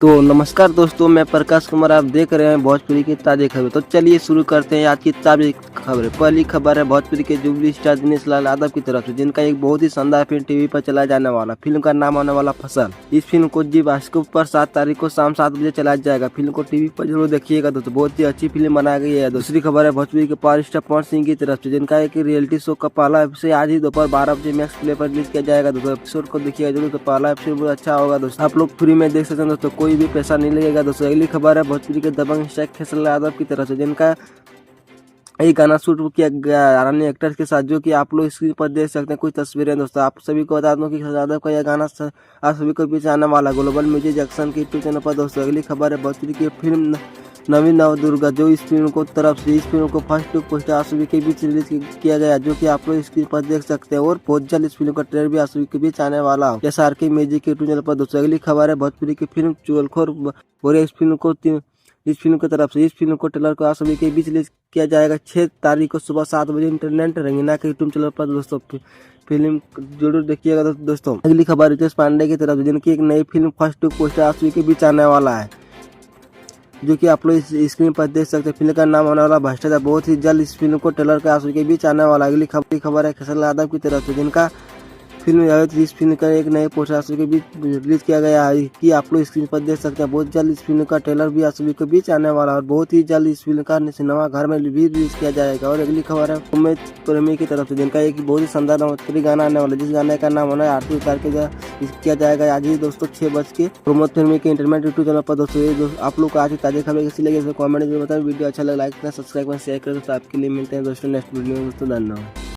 तो नमस्कार दोस्तों, मैं प्रकाश कुमार। आप देख रहे हैं भोजपुरी की ताज़ा खबर। तो चलिए शुरू करते हैं आज की ताज़ा खबरें। पहली खबर है भोजपुरी के जुबली स्टार दिनेश लाल यादव की तरफ से, जिनका एक बहुत ही शानदार फिल्म टीवी पर चलाया जाने वाला। फिल्म का नाम होने वाला फसल। इस फिल्म को जी बास्कोप पर 7 तारीख को शाम 7 बजे चलाया जाएगा। फिल्म को टीवी पर जरूर देखिएगा दोस्तों, बहुत ही अच्छी फिल्म बनाई गई है। दूसरी खबर है भोजपुरी के पावर स्टार पवन सिंह की तरफ से, जिनका एक रियलिटी शो का पहला एपिसोड आज ही दोपहर 12 बजे मैक्स प्ले पर रिलीज किया जाएगा। दोस्तों एपिसोड को देखिएगा जरूर, तो पहला एपिसोड बहुत अच्छा होगा दोस्तों, आप लोग फ्री में देख सकते हैं दोस्तों, कोई भी पैसा नहीं लगेगा दोस्तों। अगली खबर है भोजपुरी के दबंग स्टार खेसारी यादव की तरफ से, जिनका एक गाना शूट किया गया अन्य एक्टर्स के साथ, जो कि आप लोग स्क्रीन पर देख सकते हैं कुछ तस्वीरें दोस्तों। आप सभी को बता दूं कि खेसारी यादव का यह गाना आप सभी को बीच आने वाला ग्लोबल म्यूजिक जंक्शन के यूट्यूब चैनल पर दोस्तों। अगली खबर है भोजपुरी की फिल्म नवीन नवदुर्गा, जो इस फिल्म को तरफ से इस फिल्म को फर्स्ट लुक पोस्टर आप सभी के बीच रिलीज किया गया, जो कि आप लोग स्क्रीन पर देख सकते हैं। और बहुत जल्द इस फिल्म का ट्रेलर भी आप सभी के बीच आने वाला है SRK म्यूजिक के यूट्यूब चैनल पर दोस्तों। अगली खबर है भोजपुरी की फिल्म चुगलखोर, और इस फिल्म की तरफ से इस फिल्म को ट्रेलर को आप सभी के बीच रिलीज किया जाएगा 6 तारीख को सुबह 7 बजे इंटरनेट रंगीला के यूट्यूब चैनल पर दोस्तों। फिल्म जरूर देखिएगा दोस्तों। अगली खबर रितेश पांडे की तरफ से, जिनकी एक नई फिल्म फर्स्ट लुक पोस्टर आप सभी के बीच आने वाला है, जो कि आप लोग इस स्क्रीन पर देख सकते हैं। फिल्म का नाम होने वाला भ्रष्टाचार। बहुत ही जल्द इस फिल्म को ट्रेलर का आप सभी के बीच आने वाला। अगली खबर है खेसारी यादव की तरफ से, जिनका फिल्म इस फिल्म का एक नए पोस्टर आप सभी के बीच रिलीज किया गया है, कि आप लोग स्क्रीन पर देख सकते हैं। बहुत जल्द इस फिल्म का ट्रेलर भी आप सभी के बीच आने वाला है, और बहुत ही जल्द इस फिल्म का सिनेमा घर में भी रिलीज किया जाएगा। और अगली खबर है उमेश प्रेमी की तरफ से, जिनका एक बहुत ही शानदार नवरात्रि गाना आने वाला है, जिस गाने का नाम होना है आरती उतार के किया जाएगा आज ही दोस्तों 6 बज के प्रमोद फिल्मी के इंटरनेट यूट्यूब चैनल पर दोस्तों। ये आप लोग को आज की ताज़ा खबर कैसी लगी कमेंट में बताएं। वीडियो अच्छा लगा लाइक करना, सब्सक्राइब करना, शेयर करें दोस्तों। आपके लिए मिलते हैं दोस्तों नेक्स्ट वीडियो में दोस्तों। धन्यवाद।